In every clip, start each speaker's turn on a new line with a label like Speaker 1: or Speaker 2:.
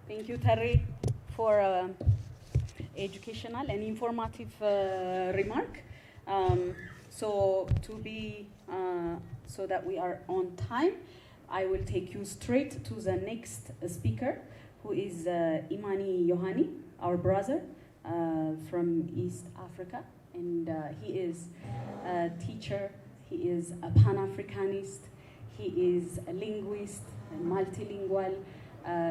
Speaker 1: Thank you, Terry, for educational and informative remark. So that we are on time, I will take you straight to the next speaker, who is Imani Yohani, our brother from East Africa, and he is a teacher. He is a Pan-Africanist. He is a linguist, a multilingual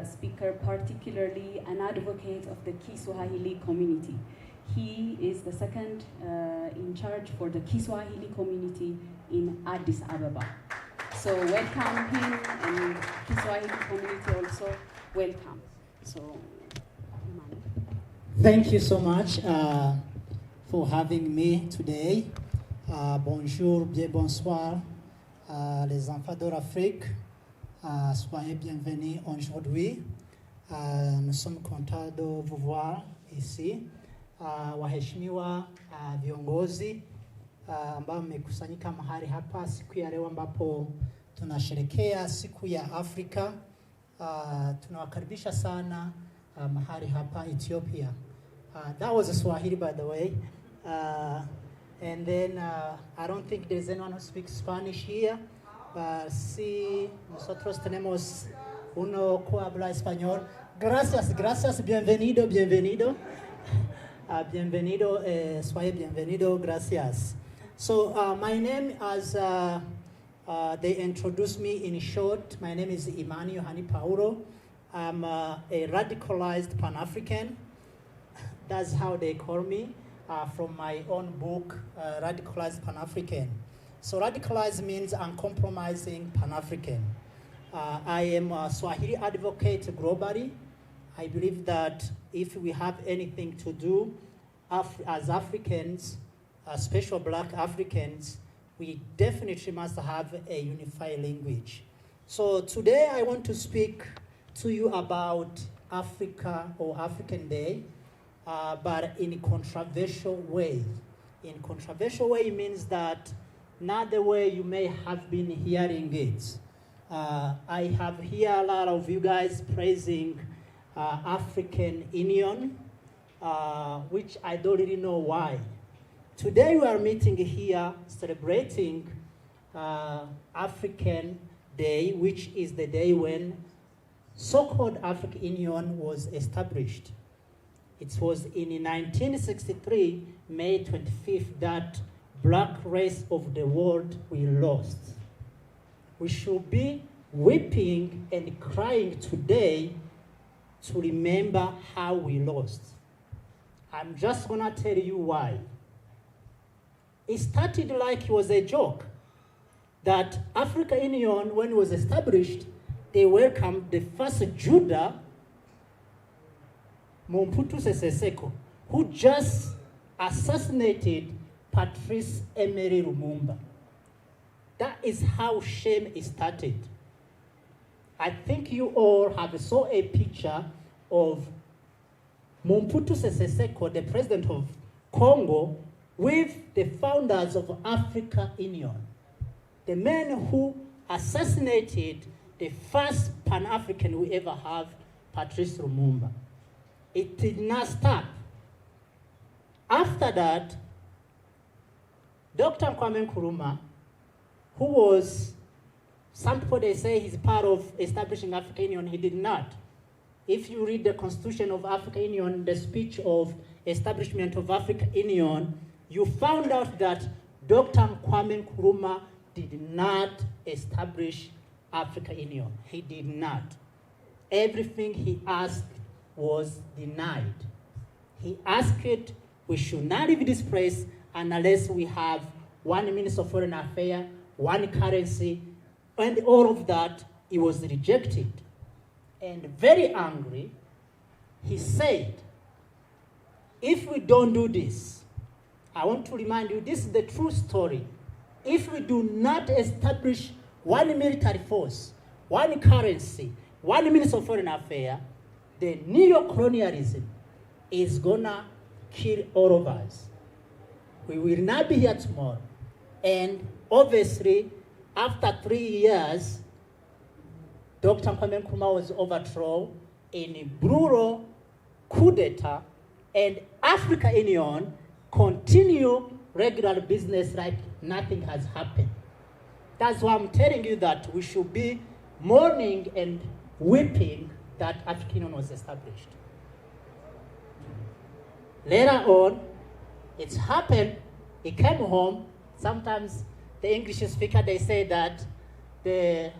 Speaker 1: speaker, particularly an advocate of the Kiswahili community. He is the second in charge for the Kiswahili community in Addis Ababa. So welcome him, and Kiswahili community also welcome. So, Imani.
Speaker 2: Thank you so much for having me today. Bonjour, bien bonsoir, les enfants de l'Afrique. Soyez bienvenus aujourd'hui. Nous sommes contents de vous voir ici. Waheshimiwa viongozi ambao mmekusanyika mahali hapa siku ya leo ambapo tunasherehekea siku ya Afrika. Tunawakaribisha sana mahali hapa Ethiopia. That was a Swahili, by the way. And then I don't think there's anyone who speaks Spanish here. Si nosotros tenemos uno que habla español. Gracias, gracias, bienvenido, bienvenido. Bienvenido, soyez bienvenido, gracias. So my name, as they introduced me in short, my name is Imani Yohani Paulo. I'm a radicalized Pan-African. That's how they call me, from my own book, Radicalized Pan-African. So radicalized means uncompromising Pan-African. I am a Swahili advocate globally. I believe that if we have anything to do as Africans, special black Africans, we definitely must have a unified language. So today I want to speak to you about Africa or African Day, but in a controversial way. In controversial way means that not the way you may have been hearing it. I have here a lot of you guys praising African Union, which I don't really know why. Today we are meeting here celebrating African Day, which is the day when so-called African Union was established. It was in 1963, May 25th, that black race of the world we lost. We should be weeping and crying today to remember how we lost. I'm just gonna tell you why. It started like it was a joke that African Union, when it was established, they welcomed the first Judah, Mobutu Sese Seko, who just assassinated Patrice Emery Lumumba. That is how shame started. I think you all have saw a picture of Mobutu Sese Seko, the president of Congo, with the founders of African Union, the men who assassinated the first Pan-African we ever have, Patrice Lumumba. It did not stop. After that, Dr. Kwame Nkrumah, who was, some people they say he's part of establishing African Union, he did not. If you read the Constitution of African Union, the speech of establishment of African Union, you found out that Dr. Kwame Nkrumah did not establish African Union. He did not. Everything he asked was denied. He asked it, we should not leave this place unless we have one Minister of Foreign Affairs, one currency, and all of that, it was rejected. And very angry, he said, if we don't do this, I want to remind you, this is the true story. If we do not establish one military force, one currency, one Minister of Foreign Affairs, the neo-colonialism is gonna kill all of us. We will not be here tomorrow. And obviously, after 3 years, Dr. Kwame Nkrumah was overthrown, in brutal coup d'etat, and African Union continue regular business like nothing has happened. That's why I'm telling you that we should be mourning and weeping that African Union was established. Later on, it's happened, he came home. Sometimes the English speaker, they say that the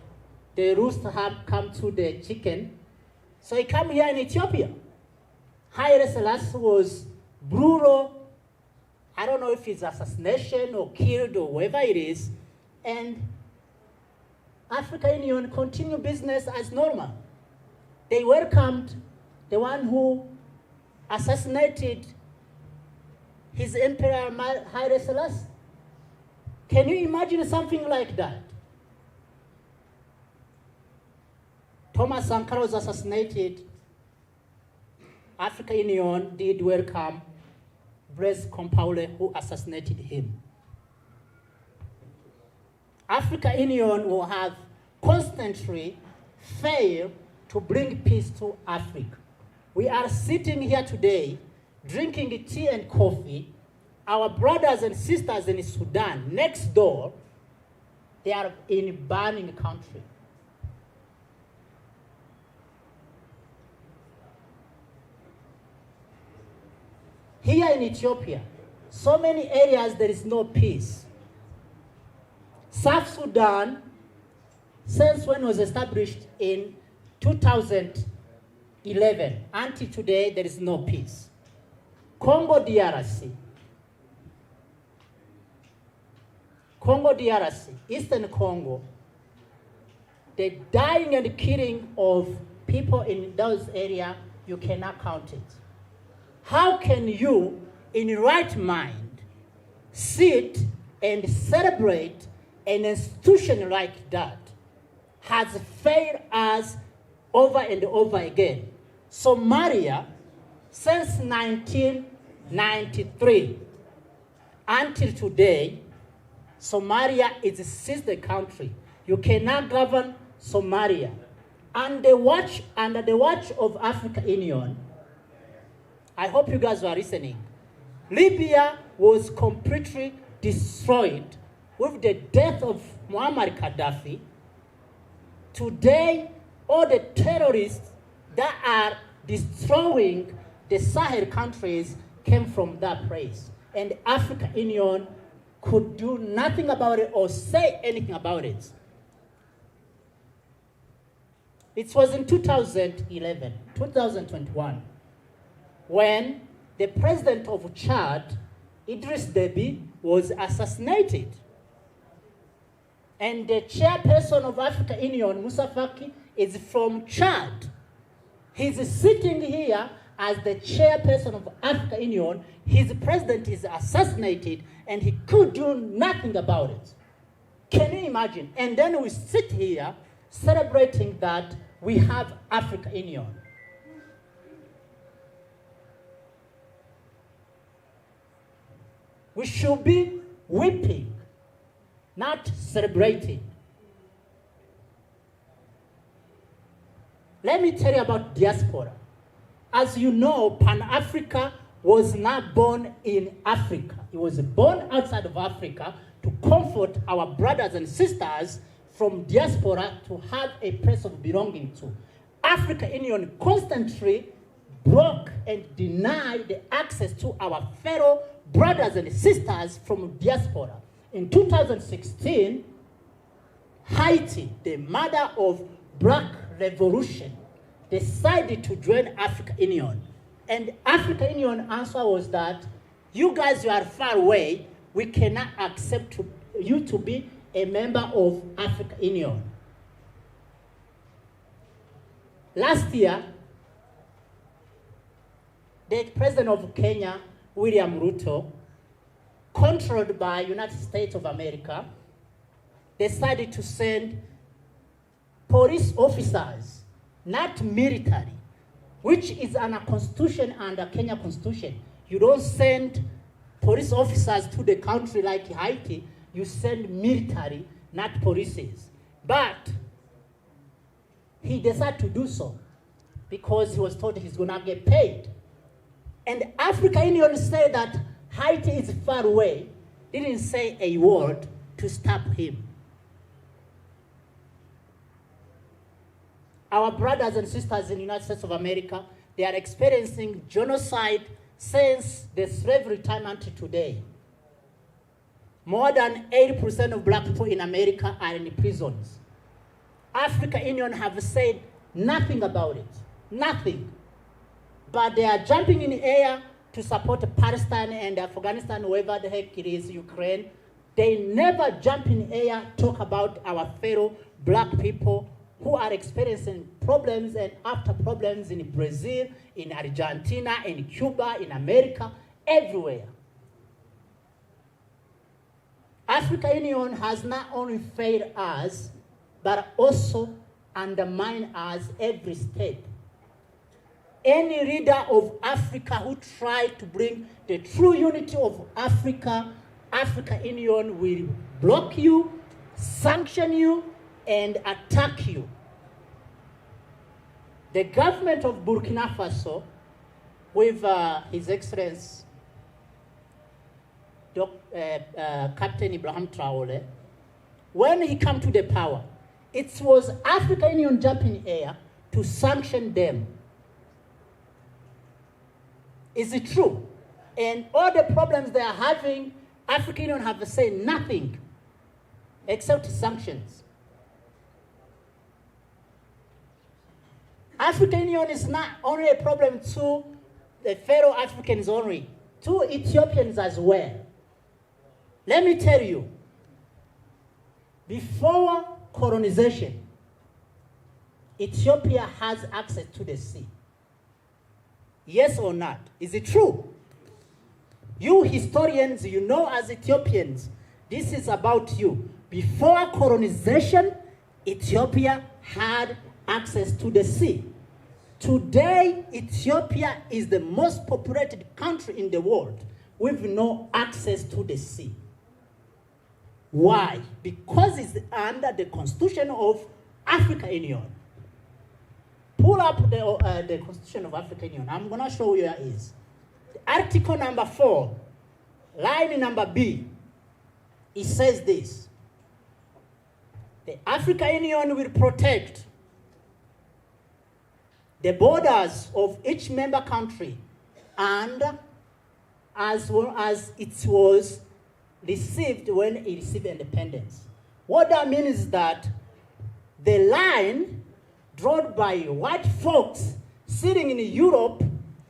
Speaker 2: rooster have come to the chicken. So he came here in Ethiopia. Haile Selassie was brutal. I don't know if it's assassination or killed or whatever it is. And African Union continue business as normal. They welcomed the one who assassinated his Emperor Haile Selassie. Can you imagine something like that? Thomas Sankara was assassinated. African Union did welcome Blaise Compaoré, who assassinated him. African Union will have constantly failed to bring peace to Africa. We are sitting here today, drinking tea and coffee. Our brothers and sisters in Sudan, next door, they are in a burning country. Here in Ethiopia, so many areas there is no peace. South Sudan, since when it was established in 2011, until today there is no peace. Congo DRC, Eastern Congo, the dying and killing of people in those areas, you cannot count it. How can you, in your right mind, sit and celebrate an institution like that has failed us over and over again? Somalia, since 1993 until today, Somalia is a sister country. You cannot govern Somalia. Under the watch of African Union, I hope you guys are listening. Libya was completely destroyed with the death of Muammar Gaddafi. Today, all the terrorists that are destroying the Sahel countries came from that place. And the African Union could do nothing about it or say anything about it. It was in 2021, when the president of Chad, Idris Deby, was assassinated. And the chairperson of African Union, Moussa Faki, is from Chad. He's sitting here as the chairperson of African Union. His president is assassinated, and he could do nothing about it. Can you imagine? And then we sit here celebrating that we have African Union. We should be weeping, not celebrating. Let me tell you about diaspora. As you know, Pan-Africa was not born in Africa. It was born outside of Africa to comfort our brothers and sisters from diaspora to have a place of belonging to. African Union constantly block and deny the access to our fellow brothers and sisters from diaspora. In 2016, Haiti, the mother of Black Revolution, decided to join African Union. And African Union answer was that, you guys, you are far away, we cannot accept you to be a member of African Union. Last year, the president of Kenya, William Ruto, controlled by United States of America, decided to send police officers, not military, which is under constitution, under Kenya constitution. You don't send police officers to the country like Haiti, you send military, not policies. But he decided to do so. because he was told he's going to get paid. And the African Union said that Haiti is far away, didn't say a word to stop him. Our brothers and sisters in the United States of America, they are experiencing genocide since the slavery time until today. More than 80% of black people in America are in prisons. African Union have said nothing about it, nothing. But they are jumping in the air to support Palestine and Afghanistan, whoever the heck it is, Ukraine. They never jump in the air, talk about our fellow black people who are experiencing problems and after problems in Brazil, in Argentina, in Cuba, in America, everywhere. African Union has not only failed us, but also undermined us every step. Any leader of Africa who tried to bring the true unity of Africa, African Union will block you, sanction you, and attack you. The government of Burkina Faso, with His Excellency Captain Ibrahim Traoré, when he came to the power, it was African Union jumping in the air to sanction them. Is it true? And all the problems they are having, African Union have said nothing except sanctions. African Union is not only a problem to the fellow Africans only, to Ethiopians as well. Let me tell you, before colonization, Ethiopia has access to the sea. Yes or not? Is it true? You historians, you know as Ethiopians, this is about you. Before colonization, Ethiopia had access to the sea. Today, Ethiopia is the most populated country in the world with no access to the sea. Why? Because it's under the Constitution of African Union. Pull up the Constitution of African Union. I'm going to show you where it is. Article number 4, line number B, it says this. The African Union will protect the borders of each member country and as well as it was received when it received independence. What that means is that the line drawn by white folks sitting in Europe,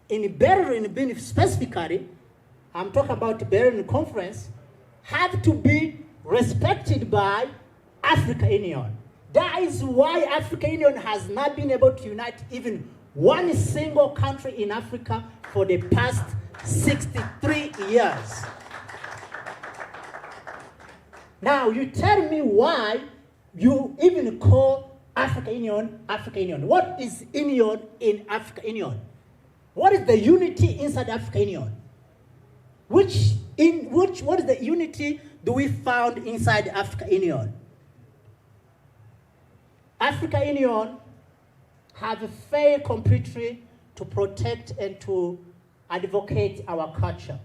Speaker 2: in Berlin specifically, I'm talking about the Berlin Conference, have to be respected by African Union. That is why African Union has not been able to unite even one single country in Africa for the past 63 years. Now, you tell me why you even call African Union, African Union. What is union in African Union? What is the unity inside African Union? What is the unity do we found inside African Union? African Union have failed completely to protect and to advocate our culture.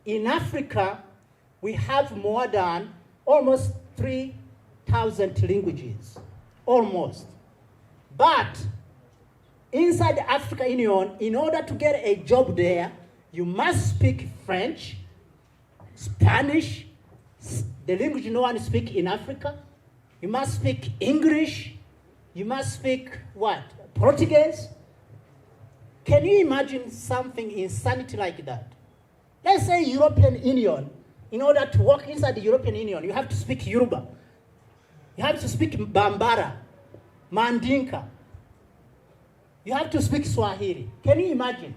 Speaker 2: In Africa, we have more than almost 3,000 languages, almost. But inside the African Union, in order to get a job there, you must speak French, Spanish, the language no one speaks in Africa. You must speak English. You must speak what? Portuguese. Can you imagine something insanity like that? Let's say European Union. In order to work inside the European Union, you have to speak Yoruba. You have to speak Bambara, Mandinka. You have to speak Swahili. Can you imagine?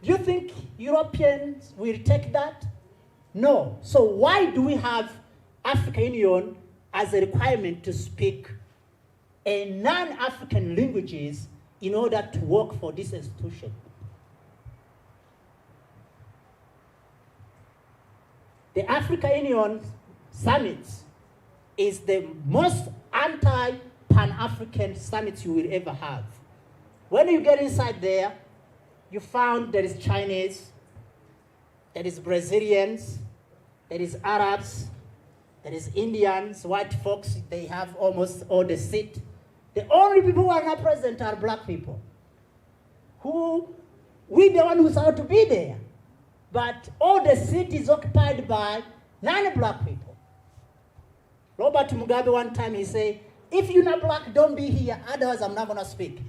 Speaker 2: Do you think Europeans will take that? No. So why do we have African Union as a requirement to speak a non-African languages in order to work for this institution? The African Union Summit is the most anti-Pan-African summit you will ever have. When you get inside there, you found there is Chinese, there is Brazilians, there is Arabs, there is Indians, white folks, they have almost all the seat. The only people who are not present are black people. We the one who's out to be there. But all the seat is occupied by non-black people. Robert Mugabe one time he said, if you're not black, don't be here, otherwise I'm not gonna speak.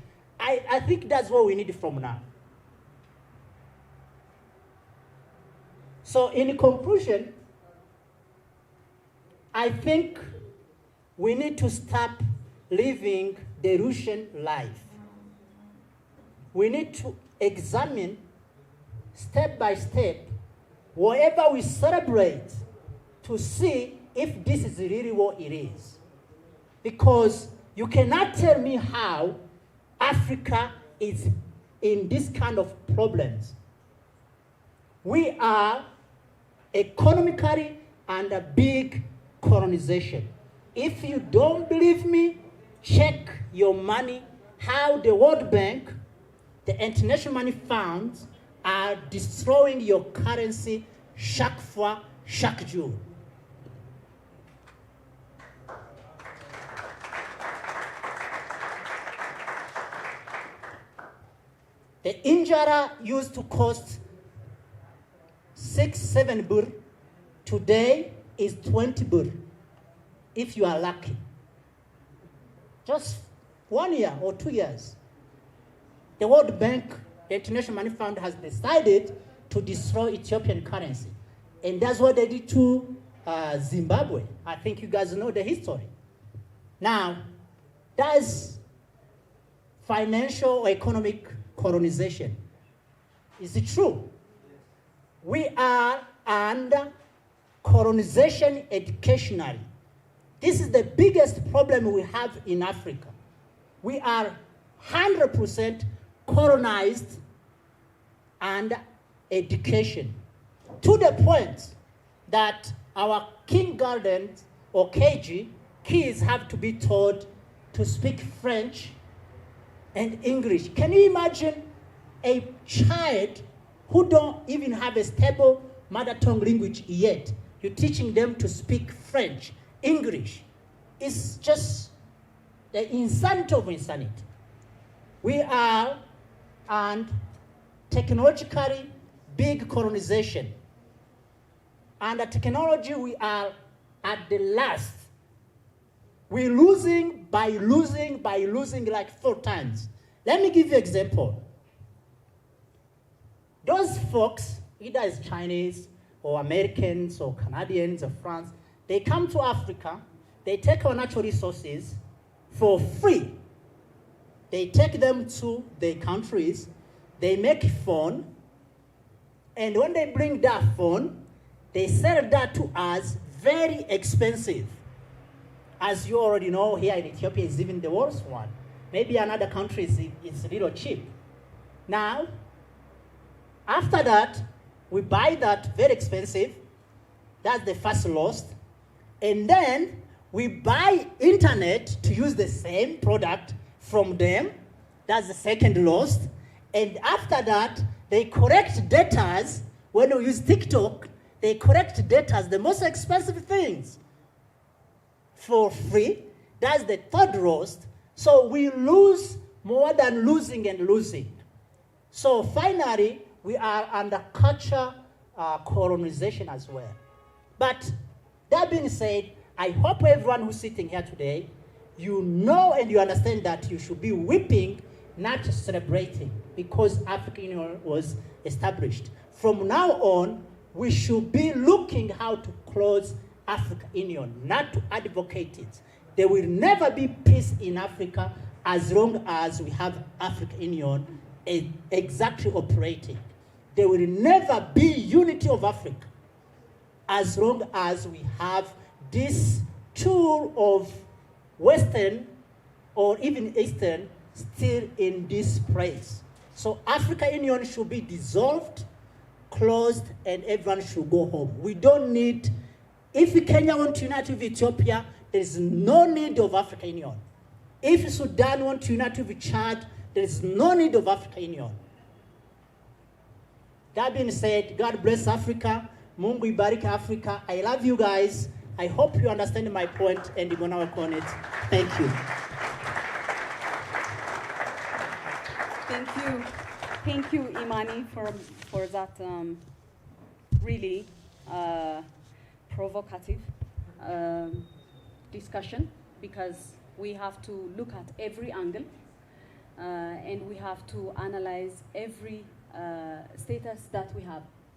Speaker 2: I think that's what we need from now. So in conclusion, I think we need to stop living delusion life. We need to examine step by step whatever we celebrate to see if this is really what it is. Because you cannot tell me how Africa is in this kind of problems. We are economically under big colonization. If you don't believe me, check your money, how the World Bank, the International Money Funds are destroying your currency chaque fois, chaque jour. The injera used to cost 6-7 birr. Today is 20 birr, if you are lucky. Just 1 year or 2 years. The World Bank, the International Money Fund, has decided to destroy Ethiopian currency. And that's what they did to Zimbabwe. I think you guys know the history. Now, that's financial or economic colonization. Is it true? We are under colonization educationally. This is the biggest problem we have in Africa. We are 100% colonized and education, to the point that our kindergarten or KG kids have to be taught to speak French and English. Can you imagine a child who don't even have a stable mother tongue language yet? You're teaching them to speak French, English. It's just the insanity of insanity. We are on technologically big colonization. Under technology, we are at the last. We're losing by losing like 4 times. Let me give you an example. Those folks, either as Chinese or Americans or Canadians or France, they come to Africa, they take our natural resources for free. They take them to their countries, they make a phone, and when they bring that phone, they sell that to us very expensive. As you already know, here in Ethiopia is even the worst one. Maybe another country is a little cheap. Now, after that, we buy that very expensive. That's the first loss. And then we buy internet to use the same product from them. That's the second loss. And after that, they correct data. When we use TikTok, they correct data, the most expensive things, for free. That's the third roast. So we lose more than losing and losing. So finally, we are under culture colonization as well. But that being said, I hope everyone who's sitting here today, you know and you understand that you should be weeping, not celebrating, because African Union was established. From now on, we should be looking how to close African Union, not to advocate it. There will never be peace in Africa as long as we have African Union exactly operating. There will never be unity of Africa as long as we have this tool of Western or even Eastern still in this place. So African Union should be dissolved, closed, and everyone should go home. We don't need, if Kenya want to unite with Ethiopia, there is no need of African Union. If Sudan want to unite with Chad, There is no need of African Union. That being said, God bless Africa. Mungu ibariki Africa. I love you guys. I hope you understand my point and you're gonna work on it. Thank you.
Speaker 1: Thank you. Thank you, Imani, for that really provocative discussion, because we have to look at every angle and we have to analyze every status that we have.